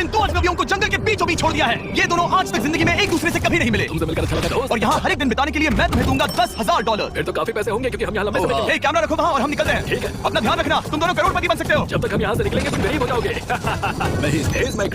इन दो अजनबियों को जंगल के बीचों बीच छोड़ दिया है। ये दोनों आज तक जिंदगी में एक दूसरे से कभी नहीं मिले। तुमसे मिलकर अच्छा लगा दोस्त। और यहाँ हर एक दिन बिताने के लिए मैं तुम्हें दूंगा $10,000। फिर तो काफी पैसे होंगे क्योंकि हम यहाँ लंबे समय हे, कैमरा रखो वहाँ और हम निकलते हैं। ठीक है। अपना ध्यान रखना, तुम दोनों करोड़पति बन सकते हो। जब तक हम यहाँ से निकलेंगे तुम गरीब हो जाओगे।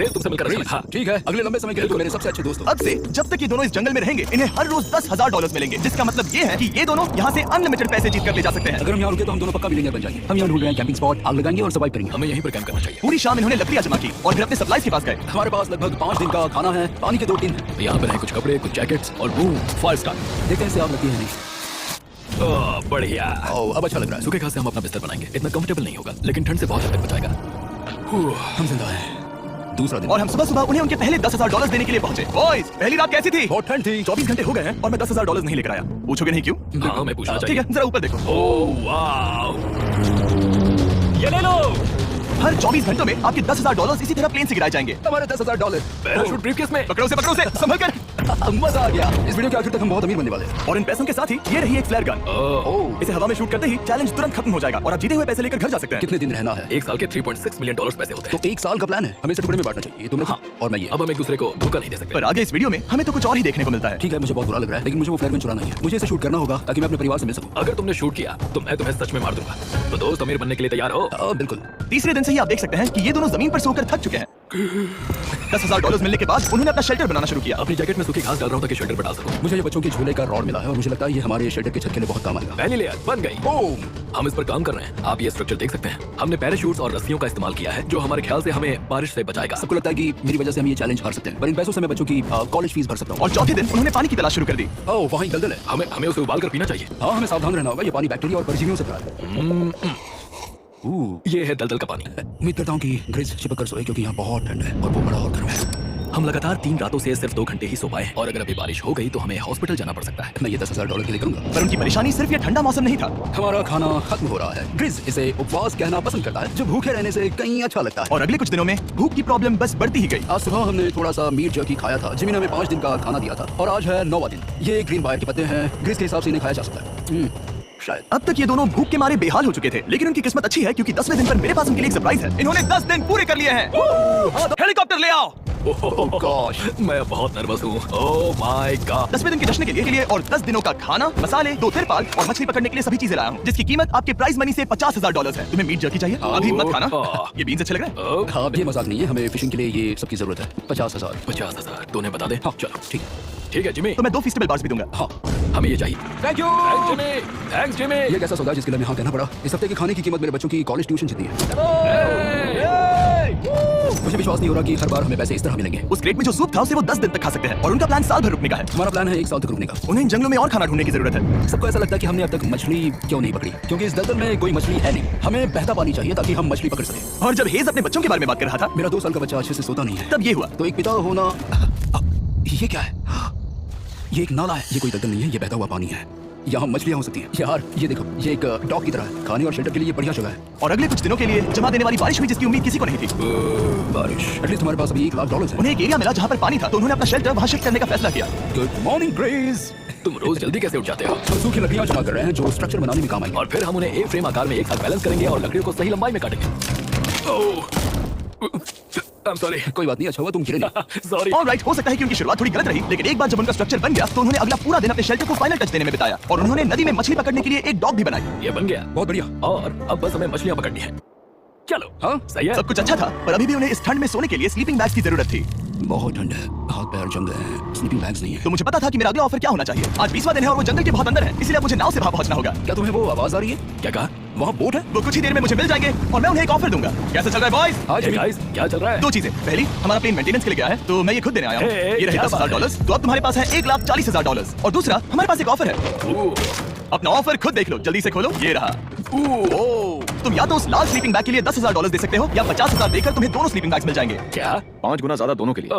तुमसे मिलकर अच्छा लगा। ठीक है, अगले लंबे समय के लिए मेरे सबसे अच्छे दोस्त हो। अब से जब तक ये दोनों इस जंगल में रहेंगे इन्हें हर रोज $10,000 मिलेंगे, जिसका मतलब ये है कि ये दोनों यहाँ से अनलिमिटेड पैसे जीत कर ले जा सकते हैं। अगर हम यहाँ रुके तो हम दोनों पक्का मिलेंगे बन जाएंगे। हम यहाँ ढूंढ रहे हैं कैंपिंग स्पॉट, आग लगाएंगे और सर्वाइव करेंगे। हमें यहीं पर कैंप करना चाहिए। पूरी शाम इन्होंने लकड़ियाँ जमा की और फिर अपने सप्लाईज के पास गए। हमारे पास लगभग 5 दिन का खाना है, पानी के 2 टिन है। यहाँ पर है कुछ कपड़े, कुछ जैकेट्स और बूम फायर स्टार्ट। देखते हैं से आग लगती है नहीं। बढ़िया। अब अच्छा लग रहा है। सूखे घास से हम अपना बिस्तर बनाएंगे। इतना कंफर्टेबल नहीं होगा लेकिन ठंड से बहुत हद तक बचाएगा। हम जिंदा हैं। दूसरा दिन और हम सुबह सुबह उन्हें उनके पहले $10,000 देने के लिए पहुंचे। बॉयज, पहली रात कैसी थी? बहुत ठंड थी। 24 घंटे हो गए हैं और मैं $10,000 नहीं लेकर आया। पूछोगे नहीं क्यों? हाँ, मैं पूछना ठीक चाहिए। है, जरा ऊपर देखो। ओह वाओ, ये ले लो। हर 24 घंटों में आपके $10,000 इसी तरह प्लेन से गिराए जाएंगे। हमारे $10,000। पैराशूट ब्रीफकेस में। पकड़ो से संभल कर। मजा आ गया। इस वीडियो के आखिर तक हम बहुत अमीर बनने वाले हैं। और इन पैसों के साथ ही ये रही एक फ्लेयर गन। ओह, इसे हवा में शूट करते ही चैलेंज तुरंत खत्म हो जाएगा और आप जीते हुए पैसे लेकर घर जा सकते हैं। कितने दिन रहना है? एक साल के $3.6 मिलियन पैसे होते हैं। तो 1 साल का प्लान है। हमें इसे टुकड़े में बांटना चाहिए। तुम लोग हाँ। और मैं ये। अब हम एक दूसरे को धोखा नहीं दे सकते। पर आगे इस वीडियो में हमें तो कुछ और ही देखने को मिलता है। ठीक है, मुझे बहुत बुरा लग रहा है लेकिन मुझे वो फ्लेयर गन चुराना ही है। मुझे इसे शूट करना होगा ताकि मैं अपने परिवार से मिल सकूं। अगर तुमने शूट किया तो मैं तुम्हें सच में मार दूंगा। तो दोस्त, अमीर बनने के लिए तैयार हो? बिल्कुल। तीसरे दिन से ही आप देख सकते हैं कि ये दोनों जमीन पर सोकर थक चुके हैं। $10,000 मिलने के बाद उन्होंने अपना शेल्टर बनाना शुरू किया। अपनी जैकेट में सूखी घास डाल रहा हूँ ताकि शेल्टर पर डाल सकूं। मुझे ये बच्चों के झूले का रॉड मिला है और मुझे लगता है ये हमारे शेल्टर के छत के लिए बहुत काम आएगा। पहली लेयर बन गई। हम इस पर काम कर रहे हैं। आप ये स्ट्रक्चर देख सकते हैं। हमने पैराशूट्स और रस्सियों का इस्तेमाल किया है जो हमारे ख्याल से हमें बारिश से बचाएगा। सबको लगता है कि मेरी वजह से हम ये चैलेंज हार सकते हैं, पर इन पैसों से मैं बच्चों की कॉलेज फीस भर सकता हूँ। और चौथे दिन उन्होंने पानी की तलाश शुरू कर दी। वहीं दलदल है। हमें उसे उबाल कर पीना चाहिए। हाँ, हमें सावधान रहना होगा। ये पानी बैक्टीरिया और परजीवियों से भरा है। ये है दलदल का पानी। उम्मीद करता हूँ कि ग्रिज चिपक कर सोए क्योंकि यहाँ बहुत ठंड है और वो बड़ा और गर्म है। हम लगातार 3 रातों से सिर्फ 2 घंटे ही सो पाए हैं और अगर अभी बारिश हो गई तो हमें हॉस्पिटल जाना पड़ सकता है। मैं ये $10,000 के लिए करूंगा। पर उनकी परेशानी सिर्फ ये ठंडा मौसम नहीं था। हमारा खाना खत्म हो रहा है। ग्रिज इसे उपवास कहना पसंद करता है, जो भूखे रहने से कहीं अच्छा लगता है। और अगले कुछ दिनों में भूख की प्रॉब्लम बस बढ़ती ही गई। आज सुबह हमने थोड़ा सा मीट जर्की खाया था। जिमी ने हमें 5 दिन का खाना दिया था और आज है 9वां दिन। ये ग्रीन बायर के पत्ते हैं। ग्रिज के हिसाब से इन्हें खाया जा सकता है। शायद। अब तक ये दोनों भूख के मारे बेहाल हो चुके थे, लेकिन उनकी किस्मत अच्छी है क्योंकि 10वें दिन पर मेरे पास उनके लिए एक सरप्राइज है। इन्होंने 10 दिन पूरे कर लिए हैं। हेलीकॉप्टर ले आओ। गॉश, मैं बहुत नर्वस हूँ। Oh my God. 10वें दिन के जश्न के लिए और 10 दिनों का खाना, मसाले, 2 तिरपाल और मछली पकड़ने के लिए सभी चीजें लाया हूँ, जिसकी कीमत आपके प्राइज मनी से $50,000 है। तुम्हें मीट जर्की चाहिए? अभी मत खाना। ये बीन्स अच्छे लग रहे हैं। हाँ, ये मजाक नहीं है। हमें फिशिंग के लिए ये सबकी जरूरत है। 50,000। 50,000 तो उन्हें बता दे। हाँ, चलो ठीक ठीक है जिमी। तो मैं 2 फीस्टेबल बार्स भी दूंगा। हाँ, हमें ये चाहिए। Thank you. Thanks Jimmy. ये एक ऐसा सौदा है जिसके लिए हमें हाँ कहना पड़ा। इस हफ्ते के खाने की कीमत मेरे बच्चों की कॉलेज ट्यूशन जितनी है। मुझे विश्वास नहीं हो रहा कि हर बार हमें पैसे इस तरह मिलेंगे। उस क्रेट में जो सूप था उसे वो 10 दिन तक खा सकते हैं और उनका प्लान साल भर रुकने का है। हमारा प्लान है 1 साल तक रुकने का। उन्हें इन जंगलों में और खाना ढूंढने की जरूरत है। सबको ऐसा लगता है कि हमने अब तक मछली क्यों नहीं पकड़ी, क्योंकि इस दलदल में कोई मछली है नहीं। हमें बहता पानी चाहिए ताकि हम मछली पकड़ सकें। और जब हेज अपने बच्चों के बारे में बात कर रहा था, मेरा 2 साल का बच्चा अच्छे से सोता नहीं है। तब ये हुआ। तो एक पिता होना। ये क्या है? ये एक नाला है। ये कोई दलदल नहीं है, ये बहता हुआ पानी है। यहाँ मछलियाँ हो सकती हैं। यार ये देखो, ये एक डॉग की तरह है। खाने और शेल्टर के लिए बढ़िया जगह है। और अगले कुछ दिनों के लिए जमा देने वाली बारिश हुई जिसकी उम्मीद किसी को नहीं थी। बारिश। एटलीस्ट तुम्हारे पास अभी $1,00,000 है। उन्हें एक एरिया मिला जहाँ पर पानी था तो उन्होंने अपना शेल्टर वहाँ शिफ्ट करने का फैसला किया। Good morning grace. तुम रोज जल्दी कैसे उठ जाते हो? हम सूखी लकड़ियाँ जमा कर रहे हैं जो स्ट्रक्चर बनाने में काम आएंगे। और फिर हम उन्हें एक फ्रेम आकार में एक साथ बैलेंस करेंगे और लकड़ियों को सही लंबाई में काटेंगे। I'm sorry. कोई बात नहीं, अच्छा हुआ तुम गिरे नहीं। Sorry. ऑलराइट, हो सकता है कि उनकी शुरुआत थोड़ी गलत रही, लेकिन एक बार जब उनका स्ट्रक्चर बन गया तो उन्होंने अगला पूरा दिन अपने शेल्टर को फाइनल टच देने में बिताया और उन्होंने नदी में मछली पकड़ने के लिए एक डॉग भी बनाई। ये बन गया। बहुत बढ़िया। और अब बस हमें मछलियाँ पकड़नी है। चलो। हाँ, सही है। सब कुछ अच्छा था, पर अभी भी उन्हें इस ठंड में सोने के लिए स्लीपिंग बैग्स की जरूरत थी। बहुत ठंड है, हाथ पैर जम गए हैं, स्लीपिंग बैग्स नहीं है। तो मुझे पता था कि मेरा अगला ऑफर क्या होना चाहिए। आज 20वां दिन है और वो जंगल के बहुत अंदर है, इसलिए अब मुझे नाव से वहां पहुंचना होगा। क्या तुम्हें वो आवाज आ रही है? क्या कहा? वहाँ बोट है। वो कुछ ही देर में मुझे मिल जाएंगे और मैं उन्हें एक ऑफर दूंगा। कैसा चल रहा है बॉयज? Hey guys, क्या चल रहा है? 2 चीजें। पहली, हमारा प्लेन मेंटेनेंस के लिए गया है तो मैं ये खुद देने आया हूँ। Hey, ये रहे क्या बात $10,000। तो अब तुम्हारे पास है $1,40,000। और दूसरा, हमारे पास एक ऑफर है। अपना ऑफर खुद देख लो, जल्दी से खोलो। ये रहा। तुम या तो उस लाल स्लीपिंग बैग के लिए $10,000 दे सकते हो या 50,000 देकर तुम्हें दोनों स्लीपिंग बैग्स मिल जाएंगे। क्या? 5 गुना ज्यादा दोनों के लिए।